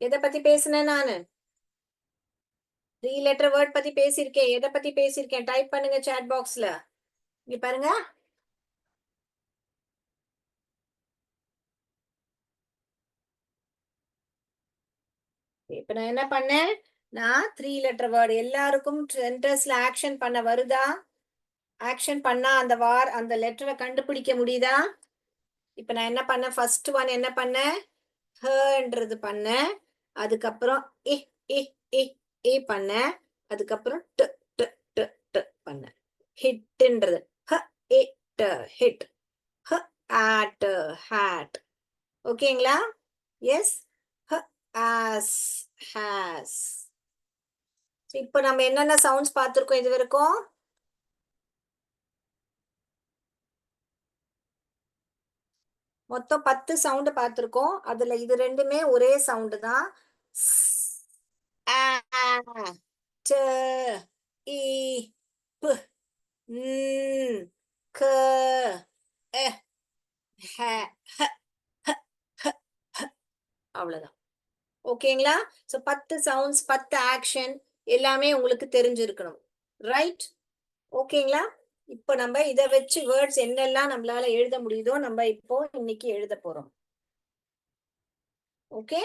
எதை பத்தி பேசுனேன் நானு? 3 letter வேர்ட் பத்தி பேசியிருக்கேன். எதை பத்தி பேசியிருக்கேன்? டைப் பண்ணுங்க சாட் பாக்ஸ்ல. இங்க பாருங்க. இப்ப நான் என்ன பண்ணேன்? நான் 3 letter வேர்ட் எல்லாருக்கும் சென்டென்ஸ்ல ஆக்ஷன் பண்ண வருதா? ஆக்ஷன் பண்ணா அந்த லெட்டரை கண்டுபிடிக்க முடியுதா? இப்ப நான் என்ன பண்ணேன்? ஃபர்ஸ்ட் ஒன் என்ன பண்ணேன்? ஹன்றது பண்ணேன். அதுக்கப்புறம் இ இ இ இ பண்ணேன். அதுக்கப்புறம் ட் ட் ட் ட் பண்ணேன். ஹிட்ன்றது ஹ இட் ஹிட். ஹ ஆட் ஹேட். ஓகேங்களா? எஸ். ஹ ஆஸ் ஹாஸ். இப்போ நம்ம என்னென்ன சவுண்ட்ஸ் பார்த்திருக்கோம் இது வரைக்கும்? மொத்தம் 10 சவுண்ட் பார்த்திருக்கோம். அதுல இது ரெண்டுமே ஒரே சவுண்ட் தான். ஆ, ட, இ, ப, ன், க, எ, ஹ, ஹ, ஹ, ஹ, ஹ. அவ்வளவுதான். ஓகேங்களா? சோ 10 சவுண்ட்ஸ் 10 ஆக்ஷன் எல்லாமே உங்களுக்கு தெரிஞ்சிருக்கணும். ரைட்? ஓகேங்களா? இப்போ நம்ம இதை வச்சு வேர்ட்ஸ் என்னெல்லாம் நம்மளால எழுத முடியுதோ நம்ம இப்போ இன்னைக்கு எழுத போறோம். ஓகே?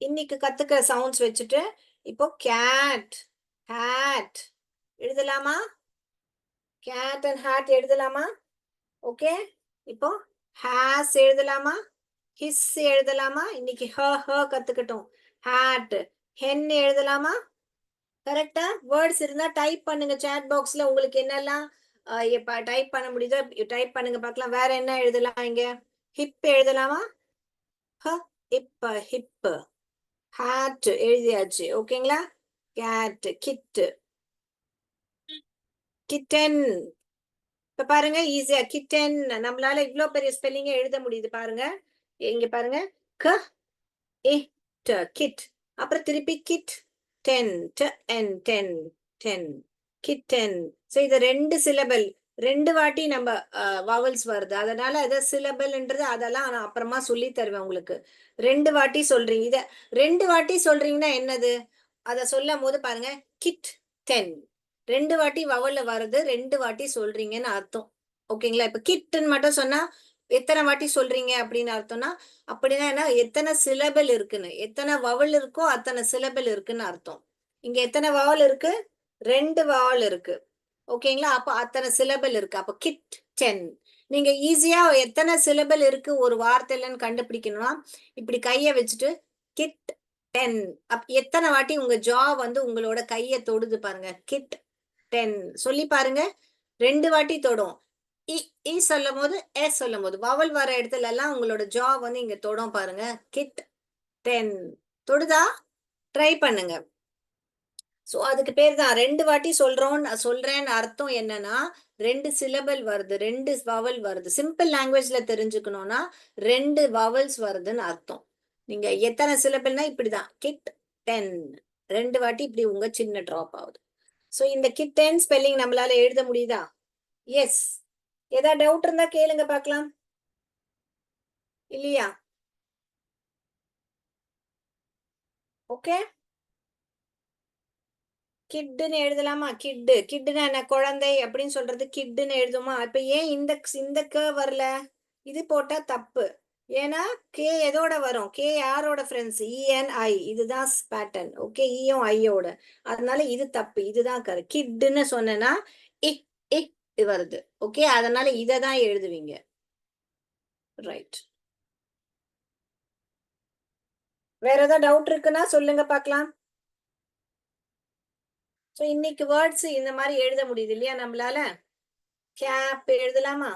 இன்னைக்கு கத்துக்கிற சவுண்ட்ஸ் வச்சுட்டு இப்போ கேட், ஹேட் எழுதலாமா? கேட் அண்ட் ஹேட் எழுதலாமா? ஓகே? இப்போ ஹேஸ் எழுதலாமா? ஹிஸ் எழுதலாமா? இன்னைக்கு ஹ ஹ கத்துக்கிட்டோம். ஹேட். ஹென் எழுதலாமா? கரெக்டா? வேர்ட்ஸ் இருந்தா டைப் பண்ணுங்க சாட் பாக்ஸ்ல. உங்களுக்கு என்னெல்லாம் டைப் பண்ண முடியுதோ டைப் பண்ணுங்க பார்க்கலாம். வேற என்ன எழுதலாம் இங்க? ஹிப் எழுதலாமா? ஹ இப்ப ஹிப். ஹேட் எழுதியாச்சு. ஓகேங்களா? Cat, kit, kitten. இப்ப பாருங்க ஈஸியா கிட்டன் நம்மளால இவ்ளோ பெரிய ஸ்பெல்லிங்க எழுத முடியுது பாருங்க. இங்க பாருங்க. க இட் கிட். அப்புறம் திருப்பி kit ten ten ten ten kitten. So இது 2 சிலபல். 2 வாட்டி நம்ம வவல்ஸ் வருது. அதனால அத சிலபல்ன்றது அதெல்லாம் நான் அப்புறமா சொல்லி தருவேன் உங்களுக்கு. 2 வாட்டி சொல்றீங்க. இத 2 வாட்டி சொல்றீங்கன்னா என்னது? அத சொல்லும் போது பாருங்க கிட் 10. 2 வாட்டி வவல்ல வருது, 2 வாட்டி சொல்றீங்கன்னு அர்த்தம். ஓகேங்களா? இப்ப கிட்ன்னு மட்டும் சொன்னா எத்தனை வாட்டி சொல்றீங்க அப்படின்னு அர்த்தம்னா, அப்படின்னா என்ன? எத்தனை சிலபல் இருக்குன்னு. எத்தனை வவல் இருக்கோ அத்தனை சிலபல் இருக்குன்னு அர்த்தம். இங்க எத்தனை வவல் இருக்கு? 2 வவல் இருக்கு. ஓகேங்களா? அப்ப அத்தனை சிலபல் இருக்கு. அப்ப கிட் 10. நீங்க ஈஸியா எத்தனை சிலபல் இருக்கு ஒரு வார்த்தையிலன்னு கண்டுபிடிக்கணும்னா, இப்படி கைய வச்சுட்டு கிட் 10. எத்தனை வாட்டி உங்க ஜா வந்து உங்களோட கைய தொடுது பாருங்க. கிட் 10 சொல்லி பாருங்க. 2 வாட்டி தொடும். இ இ சொல்லும் போது எஸ் சொல்லும் போது வவல் வர இடத்துல எல்லாம் உங்களோட ஜா வந்து இங்க தொடும் பாருங்க. கிட் 10 தொடுதா? ட்ரை பண்ணுங்க. சோ அதுக்கு பேர் தான் 2 வாட்டி சொல்றேன்னு அர்த்தம் என்னன்னா 2 சிலபல் வருது, 2 வவல் வருது. சிம்பிள் லாங்குவேஜ்ல தெரிஞ்சுக்கணும்னா 2 வவல்ஸ் வருதுன்னு அர்த்தம். நீங்க எத்தனை சிலபல்னா இப்படிதான் கிட் 10. 2 வாட்டி இப்படி உங்க சின்ன டிராப் ஆகுது. சோ இந்த கிட் 10 ஸ்பெல்லிங் நம்மளால எழுத முடியுதா? எஸ். ஏதாவது டவுட் இருந்தா கேளுங்க பார்க்கலாம். இல்லையா? ஓகே. கிட்னு எழுதலாமா? கிட்னா என்ன? குழந்தை அப்படின்னு சொல்றது கிட்னு எழுதுமா? இப்ப ஏன் இந்த இந்த க வரல? இது போட்டா தப்பு. ஏன்னா கே எதோட வரும்? கே யாரோட ஃப்ரெண்ட்ஸ்? இஎன்ஐ. இதுதான் பேட்டர்ன். ஓகே, ஈயும் ஐயோட. அதனால இது தப்பு. இதுதான் கரெக்ட். கிட்னு சொன்னா இக் இக் வருது. ஓகே, அதனால இதை தான் எழுதுவீங்க. ரைட். வேற ஏதாவது டவுட் இருக்குன்னா சொல்லுங்க பார்க்கலாம். ஸோ இன்னைக்கு வேர்ட்ஸ் இந்த மாதிரி எழுத முடியுது இல்லையா நம்மளால? கேப் எழுதலாமா?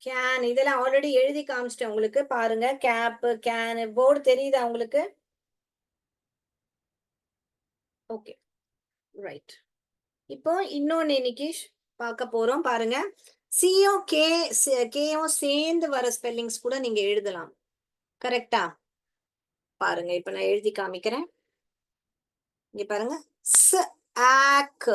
கேன் இதெல்லாம் ஆல்ரெடி எழுதி காமிச்சிட்டேன் உங்களுக்கு. பாருங்க, கேப், கேன், போர்டு தெரியுதா உங்களுக்கு? Okay, right. இப்போ இன்னொன்னு இன்னைக்கு பார்க்க போறோம். பாருங்க, சியும் கேயும் சேர்ந்து வர ஸ்பெல்லிங்ஸ் கூட நீங்க எழுதலாம். கரெக்டா? பாருங்க, இப்ப நான் எழுதி காமிக்கிறேன். இங்க பாருங்க, ஸ் ஆக்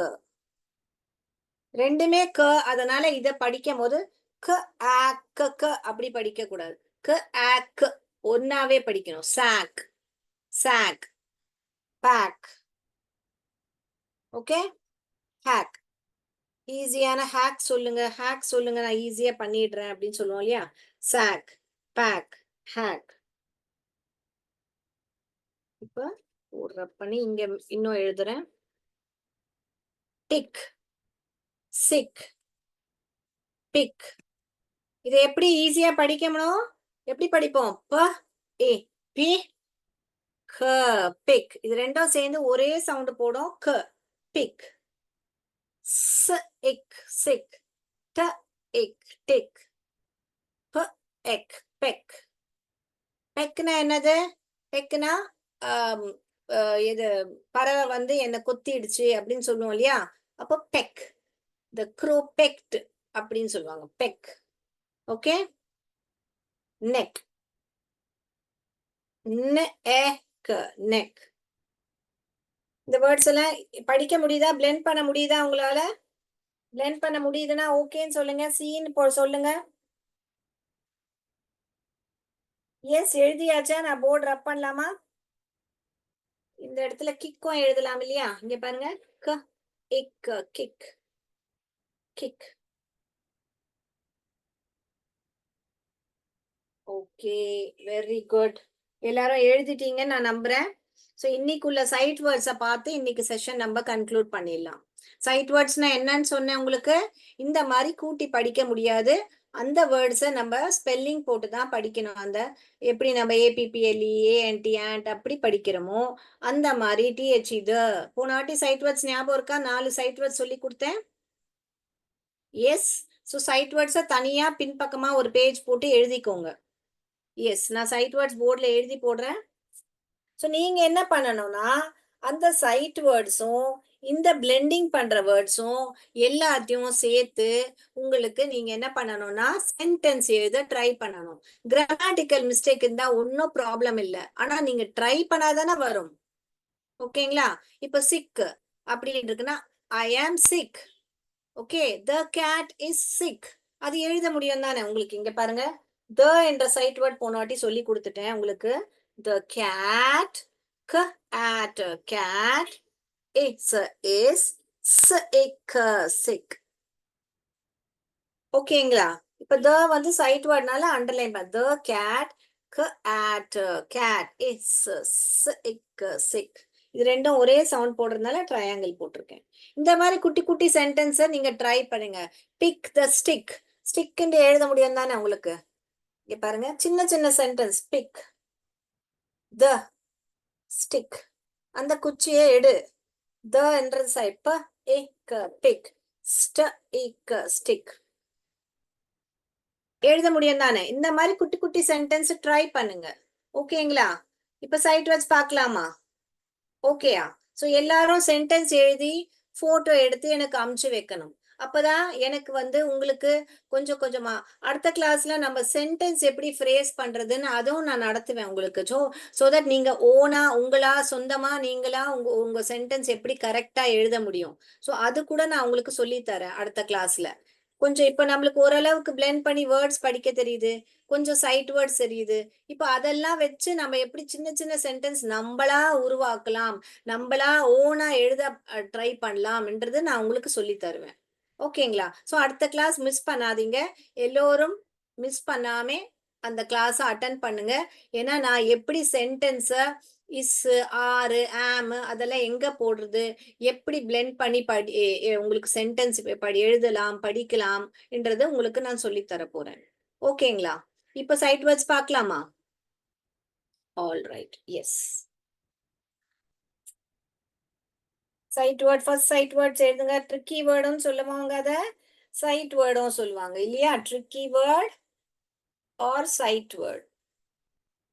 ரெண்டுமே க. அதனால இத படிக்கும் போது க ஆக் க அப்படி படிக்க கூடாது. க ஆக் ஒன்னாவே படிக்கணும். Sack, sack, back. Okay, hack. ஈஸியான ஹேக் சொல்லுங்க, ஹேக் சொல்லுங்க, நான் ஈஸியா பண்ணிடுறேன் அப்படின்னு சொல்லுவோம் இல்லையா? Sack, back, hack. இப்ப ஒரு பண்ணி இங்க இன்னும் எழுதுறேன். Tick, sick, pick. இதை எப்படி ஈஸியா படிக்கணும்? எப்படி படிப்போம்? ப ஏ பி க, பிக். இது ரெண்டும் சேர்ந்து ஒரே சவுண்ட் போடும். க, பிக். ஸ் இக், சிக். ட இக், டிக். ப எக், பெக். பெக்னா என்னது? பெக்னா இது பறவை வந்து என்ன கொத்திடுச்சு அப்படின்னு சொல்லுவோம் இல்லையா? அப்போ பெக். த க்ரோ பெக்ட் அப்படின்னு சொல்லுவாங்க. பெக். Okay, neck, neck. இந்த வேர்ட்ஸ் எல்லாம் படிக்க முடியுதா? பிளெண்ட் பண்ண முடியுதா உங்களால? பிளெண்ட் பண்ண முடியுதுன்னா ஓகேன்னு சொல்லுங்க. சீன் சொல்லுங்க. எஸ் எழுதியாச்சா? நான் போர்டு ரப் பண்ணலாமா? இந்த இடத்துல கிக்கும் எழுதலாம் இல்லையா? இங்க பாருங்க, க இக், kick, kick. Okay, very good. எல்லாரும் எழுதிட்டீங்கன்னு நான் நம்புறேன். ஸோ இன்னைக்குள்ள சைட் வேர்ட்ஸை பார்த்து இன்னைக்கு செஷன் நம்ம கன்க்ளூட் பண்ணிடலாம். சைட் வேர்ட்ஸ்னா என்னன்னு சொன்னேன் உங்களுக்கு. இந்த மாதிரி கூட்டி படிக்க முடியாது. அந்த வேர்ட்ஸை நம்ம ஸ்பெல்லிங் போட்டு தான் படிக்கணும். அந்த எப்படி நம்ம ஏபிபிஎல்இ, ஏஎன்டி, ஆண்ட் அப்படி படிக்கிறோமோ அந்த மாதிரி டிஹெச் இது. போன வாட்டி சைட் வேர்ட்ஸ் ஞாபகம் இருக்கா? 4 சைட் வேர்ட்ஸ் சொல்லி கொடுத்தேன். எஸ். ஸோ சைட் வேர்ட்ஸை தனியா பின்பக்கமா ஒரு பேஜ் போட்டு எழுதிக்கோங்க. எஸ், நான் சைட் வேர்ட்ஸ் போர்டில் எழுதி போடுறேன். ஸோ நீங்க என்ன பண்ணணும்னா அந்த சைட் வேர்ட்ஸும் இந்த பிளெண்டிங் பண்ற வேர்ட்ஸும் எல்லாத்தையும் சேர்த்து உங்களுக்கு நீங்க என்ன பண்ணணும்னா சென்டென்ஸ் எழுத ட்ரை பண்ணணும். கிராமட்டிக்கல் மிஸ்டேக் இருந்தா ஒன்னும் ப்ராப்ளம் இல்லை. ஆனா நீங்க ட்ரை பண்ணாதானே வரும். ஓகேங்களா? இப்ப சிக் அப்படின்னு இருக்குன்னா I am sick. Okay, the cat is sick. அது எழுத முடியும் தானே உங்களுக்கு? இங்க பாருங்க, த என்ற சைட் வேர்ட் போன வாட்டி சொல்லி கொடுத்துட்டேன் உங்களுக்கு. த கேட், க at, cat, it's is, sick, sick. ஓகேங்களா? இப்ப த வந்து சைட் வேர்ட்னால அண்டர்லைன் பண்ண. த கேட், க at, cat is, sick, sick. இது ரெண்டும் ஒரே சவுண்ட் போடுறதுனால ட்ரையாங்கிள் போட்டிருக்கேன். இந்த மாதிரி குட்டி குட்டி சென்டென்ஸை நீங்க ட்ரை பண்ணுங்க. Pick the stick. ஸ்டிக் எழுத முடியும் தானே உங்களுக்கு? இங்க பாருங்க, சின்ன சின்ன சென்டென்ஸ். Pick the stick. அந்த குச்சியை எடு. த என்றது சைட். ப இக், பிக். ஸ்ட இக், ஸ்டிக். எழுத முடியும் தானே? இந்த மாதிரி குட்டி குட்டி சென்டென்ஸ் ட்ரை பண்ணுங்க. ஓகேங்களா? இப்ப சைட் வேர்ட்ஸ் பார்க்கலாமா? ஓகேயா? ஸோ எல்லாரும் சென்டென்ஸ் எழுதி போட்டோ எடுத்து எனக்கு அமுச்சு வைக்கணும். அப்பதான் எனக்கு வந்து உங்களுக்கு கொஞ்சம் கொஞ்சமா அடுத்த கிளாஸ்ல நம்ம சென்டென்ஸ் எப்படி ஃப்ரேஸ் பண்றதுன்னு அதுவும் நான் நடத்துவேன் உங்களுக்கு. ஸோ தட் நீங்க ஓனா உங்களா சொந்தமா நீங்களா உங்க உங்க சென்டென்ஸ் எப்படி கரெக்டா எழுத முடியும். ஸோ அது கூட நான் உங்களுக்கு சொல்லி தரேன் அடுத்த கிளாஸ்ல. கொஞ்சம் இப்ப நம்மளுக்கு ஓரளவுக்கு பிளெண்ட் பண்ணி வேர்ட்ஸ் படிக்க தெரியுது. கொஞ்சம் சைட் வேர்ட்ஸ் தெரியுது. இப்ப அதெல்லாம் வச்சு நம்ம எப்படி சின்ன சின்ன சென்டென்ஸ் நம்மளா உருவாக்கலாம், நம்மளா ஓனா எழுத ட்ரை பண்ணலாம்ன்றது நான் உங்களுக்கு சொல்லி தருவேன். ஓகேங்களா? ஸோ அடுத்த கிளாஸ் மிஸ் பண்ணாதீங்க. எல்லோரும் மிஸ் பண்ணாம அந்த கிளாஸ் அட்டென்ட் பண்ணுங்க. ஏன்னா நான் எப்படி சென்டென்ஸ இஸ், ஆர், ஆம் அதெல்லாம் எங்க போடுறது, எப்படி பிளெண்ட் பண்ணி உங்களுக்கு சென்டென்ஸ் எழுதலாம், படிக்கலாம் என்றது உங்களுக்கு நான் சொல்லி தர போறேன். ஓகேங்களா? இப்ப சைட் வேர்ட்ஸ் பார்க்கலாமா? All right. Yes. Side word first side words எழுதுங்க. ட்ரிக்கி வேர்டும் சொல்லுவாங்க, அத சைட் வேர்டும் சொல்லுவாங்க இல்லையா? Tricky word or side word.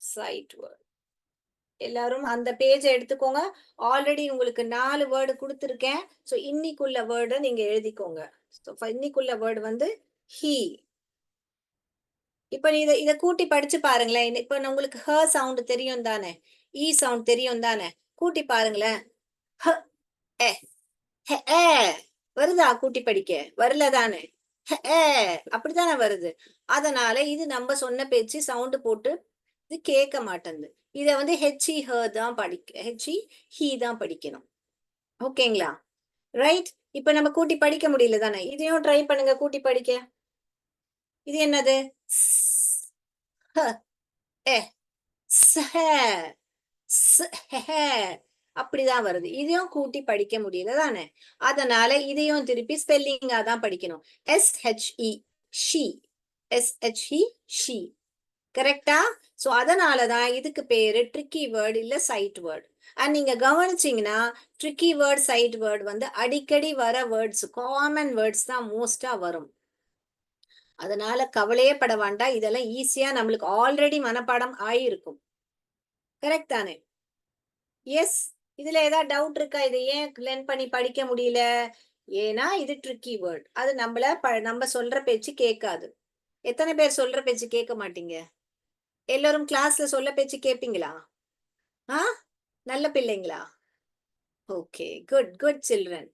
Side word. எல்லாரும் அந்த பேஜ் எடுத்துக்கோங்க. ஆல்ரெடி உங்களுக்கு 4 வேர்டு கொடுத்துருக்கேன். ஸோ இன்னைக்குள்ள வேர்டை நீங்க எழுதிக்கோங்க. ஸோ இன்னைக்குள்ள வேர்டு வந்து ஹீ. இப்ப நீ இதை கூட்டி படிச்சு பாருங்களேன். இப்ப உங்களுக்கு ஹ சவுண்ட் தெரியும் தானே, ஈ சவுண்ட் தெரியும் தானே, கூட்டி பாருங்களேன். ஹ, எ, ஹ, ஏ. வருதா? கூட்டி படிக்க வரல தானே? அப்படித்தானே வருது. அதனால இது நம்ம சொன்ன பேச்சு சவுண்ட் போட்டு இது கேட்க மாட்டேங்குது. இத வந்து ஹெச்இ ஹ தான் ஹெச்இ ஹீ தான் படிக்கணும். ஓகேங்களா? ரைட். இப்ப நம்ம கூட்டி படிக்க முடியல தானே, இதையும் ட்ரை பண்ணுங்க கூட்டி படிக்க. இது என்னது? அப்படிதான் வருது. இதையும் கூட்டி படிக்க முடியல தானே, அதனால இதையும் திருப்பி ஸ்பெல்லிங்கா தான் படிக்கணும். SHE she. SHE she. கரெக்டா? சோ அதனாலதான் இதுக்கு பேரு ட்ரிக்கி வேர்ட் இல்ல சைட் வேர்ட். அண்ட் நீங்க கவனிச்சீங்கன்னா ட்ரிக்கி வேர்ட் சைட் வேர்ட் வந்து அடிக்கடி வர வேர்ட்ஸ், காமன் வேர்ட்ஸ் தான் மோஸ்டா வரும். அதனால கவலையே பட வேண்டாம். இதெல்லாம் ஈஸியா நம்மளுக்கு ஆல்ரெடி மனப்பாடம் ஆயிருக்கும். கரெக்ட் தானே? எஸ். இதுல ஏதாவது டவுட் இருக்கா? இதை ஏன் லேர்ன் பண்ணி படிக்க முடியல? ஏன்னா இது ட்ரிக்கி வேர்ட். அது நம்ம சொல்ற பேச்சு கேட்காது. எத்தனை பேர் சொல்ற பேச்சு கேட்க மாட்டீங்க? எல்லாரும் கிளாஸ்ல சொல்ல பேச்சு கேட்பீங்களா? ஆ, நல்ல பிள்ளைங்களா? Okay, good good children.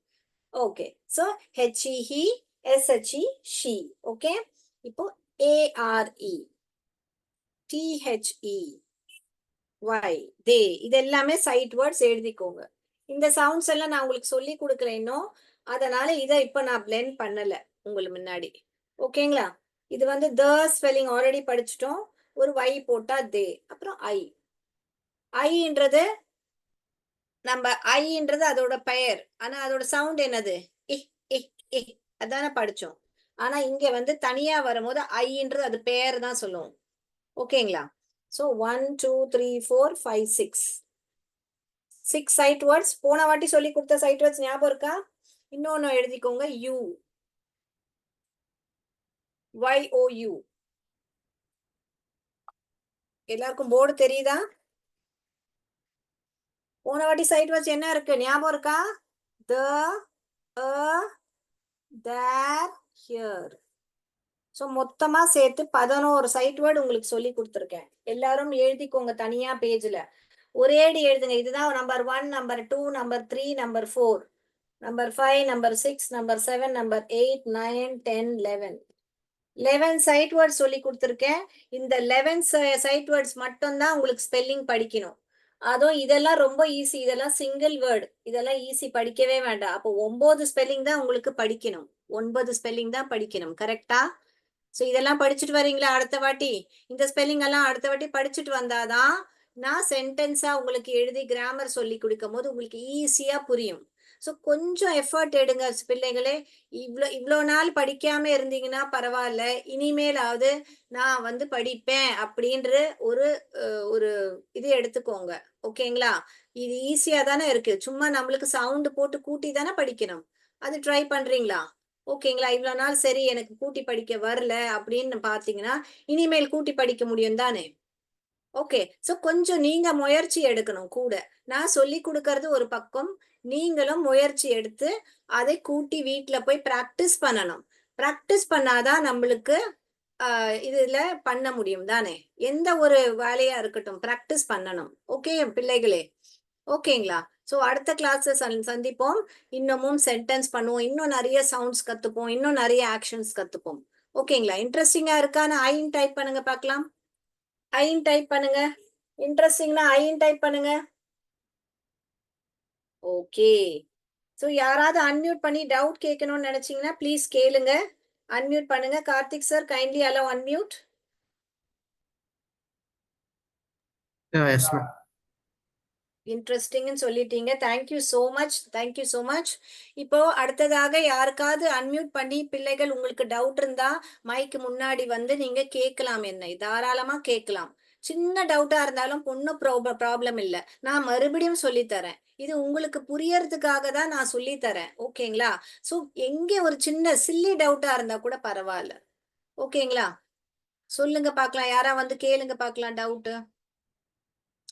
Okay, so HE he, SHE she. Okay, இப்போ ஏஆர்இ, டிஹெச்இ ஒய், தே, இது எல்லாமே சைட் வேர்ட்ஸ் எழுதிக்கோங்க. இந்த சவுண்ட்ஸ் எல்லாம் நான் உங்களுக்கு சொல்லி கொடுக்குறேன் இன்னும். அதனால இதை இப்ப நான் பிளெண்ட் பண்ணல உங்களுக்கு முன்னாடி. ஓகேங்களா? இது வந்து த ஸ்பெல்லிங் ஆல்ரெடி படிச்சுட்டோம். ஒரு வை போட்டா தே, அப்புறம் ஐ. ஐன்றது நம்ம ஐன்றது அதோட பெயர். ஆனா அதோட சவுண்ட் என்னது? இஹ் இஹ் இஹ். அதானே படிச்சோம். ஆனா இங்க வந்து தனியா வரும்போது ஐன்றது அது பெயர் தான் சொல்லுவோம். ஓகேங்களா? So 1 2 3 4 5 6 6 side words. போன வாட்டி சொல்லி கொடுத்த சைட் வேர்ட்ஸ் ஞாபகம் இருக்கா? இன்னொன்னு எழுதிக்கோங்க. You, YOU. எல்லாருக்கும் போர்டு தெரியுதா? போன வாட்டி சைட் வேர்ட்ஸ் என்ன இருக்கு ஞாபகம் இருக்கா? த, அ, தேர், ஹியர். சோ மொத்தமா சேர்த்து 11 சைட் வேர்டு உங்களுக்கு சொல்லி கொடுத்துருக்கேன். எல்லாரும் எழுதிக்கோங்க தனியா பேஜ்ல. ஒரே அடி எழுதுங்க. இதுதான் number 1, number 2, number 3, number 4, number 5, number 6, number 7, number 8, 9, 10, 11. 11 side words சொல்லி கொடுத்துருக்கேன். இந்த 11 சைட் வேர்ட்ஸ் மட்டும் தான் உங்களுக்கு ஸ்பெல்லிங் படிக்கணும். அதுவும் இதெல்லாம் ரொம்ப ஈஸி. இதெல்லாம் சிங்கிள் வேர்டு. இதெல்லாம் ஈஸி, படிக்கவே வேண்டாம். அப்போ 9 ஸ்பெல்லிங் தான் உங்களுக்கு படிக்கணும். 9 ஸ்பெல்லிங் தான் படிக்கணும். கரெக்டா? சோ இதெல்லாம் படிச்சுட்டு வரீங்களா அடுத்த வாட்டி? இந்த ஸ்பெல்லிங் எல்லாம் அடுத்த வாட்டி படிச்சுட்டு வந்தாதான் நான் சென்டென்ஸா உங்களுக்கு எழுதி கிராமர் சொல்லி கொடுக்கும் போது உங்களுக்கு ஈஸியா புரியும். சோ கொஞ்சம் எஃபர்ட் எடுங்க பிள்ளைகளே. இவ்வளோ நாள் படிக்காம இருந்தீங்கன்னா பரவாயில்ல. இனிமேலாவது நான் வந்து படிப்பேன் அப்படின்ற ஒரு ஒரு இது எடுத்துக்கோங்க. ஓகேங்களா? இது ஈஸியா தானே இருக்கு. சும்மா நம்மளுக்கு சவுண்ட் போட்டு கூட்டி தானே படிக்கணும். அது ட்ரை பண்றீங்களா? ஓகேங்களா? இவ்வளவு நாள் சரி எனக்கு கூட்டி படிக்க வரல அப்படின்னு பாத்தீங்கன்னா இனிமேல் கூட்டி படிக்க முடியும் தானே? ஓகே. சோ கொஞ்சம் நீங்க முயற்சி எடுக்கணும் கூட. நான் சொல்லி கொடுக்கறது ஒரு பக்கம், நீங்களும் முயற்சி எடுத்து அதை கூட்டி வீட்ல போய் பிராக்டிஸ் பண்ணணும். பிராக்டிஸ் பண்ணாதான் நம்மளுக்கு இதுல பண்ண முடியும் தானே? எந்த ஒரு வேலையா இருக்கட்டும் பிராக்டிஸ் பண்ணணும். ஓகே பிள்ளைகளே? ஓகேங்களா? சோ அடுத்த கிளாஸ்ல சந்திப்போம். இன்னமும் சென்டென்ஸ் பண்ணுவோம். இன்னும் நிறைய சவுண்ட்ஸ் கத்துப்போம். இன்னும் நிறைய ஆக்ஷன்ஸ் கத்துப்போம். ஓகேங்களா? இன்ட்ரெஸ்டிங்கா இருக்கான்னு ஐன் டைப் பண்ணுங்க பார்க்கலாம். ஐன் டைப் பண்ணுங்க. இன்ட்ரெஸ்டிங்னா ஐன் டைப் பண்ணுங்க. ஓகே. சோ யாராவது அன்மியூட் பண்ணி டவுட் கேட்கணும்னு நினைச்சீங்கன்னா ப்ளீஸ் கேளுங்க. அன்மியூட் பண்ணுங்க. Karthik sir kindly allow unmute. Yes ma'am. இன்ட்ரெஸ்டிங்னு சொல்லிட்டீங்க. Thank you so much, thank you so much. இப்போ அடுத்ததாக யாருக்காவது அன்மியூட் பண்ணி பிள்ளைகள் உங்களுக்கு டவுட் இருந்தா மைக்கு முன்னாடி வந்து நீங்க கேட்கலாம், என்னை தாராளமா கேட்கலாம். சின்ன டவுட்டா இருந்தாலும் ஒன்னும் ப்ராப்ளம் இல்ல, நான் மறுபடியும் சொல்லி தரேன். இது உங்களுக்கு புரியறதுக்காக தான் நான் சொல்லி தரேன். ஓகேங்களா? சோ எங்க ஒரு சின்ன சில்லி டவுட்டா இருந்தா கூட பரவாயில்ல. ஓகேங்களா? சொல்லுங்க பார்க்கலாம், யாரா வந்து கேளுங்க பார்க்கலாம் டவுட்.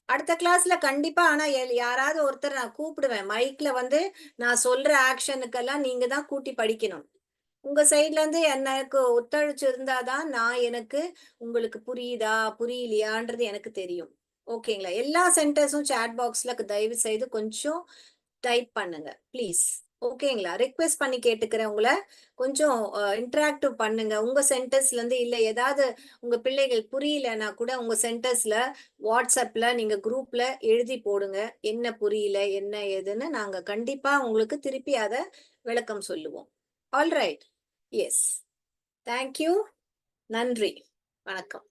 அடுத்த கிளாஸ்ல கண்டிப்பா, ஆனா யாராவது ஒருத்தர் நான் கூப்பிடுவேன். மைக்ல வந்து நான் சொல்ற ஆக்ஷனுக்கெல்லாம் நீங்க தான் கூட்டி படிக்கணும். உங்க சைட்ல இருந்து எனக்கு ஒத்துழைச்சு இருந்தாதான் நான் எனக்கு உங்களுக்கு புரியுதா புரியலையான்றது எனக்கு தெரியும். ஓகேங்களா? எல்லா சென்டர்ஸும் சாட் பாக்ஸ்ல தயவு செய்து கொஞ்சம் டைப் பண்ணுங்க ப்ளீஸ். ஓகேங்களா? ரிக்வெஸ்ட் பண்ணி கேட்டுக்கிறேன் உங்கள. கொஞ்சம் இன்டராக்டிவ் பண்ணுங்க. உங்க சென்டர்ஸ்ல இருந்து இல்ல ஏதாவது உங்க பிள்ளைகள் புரியலன்னா கூட உங்க சென்டர்ஸ்ல வாட்ஸ்அப்ல நீங்க குரூப்ல எழுதி போடுங்க. என்ன புரியல, என்ன ஏதுன்னு நாங்க கண்டிப்பா உங்களுக்கு திருப்பி அத விளக்கம் சொல்லுவோம். ஆல்ரைட். எஸ். Thank you. நன்றி. வணக்கம்.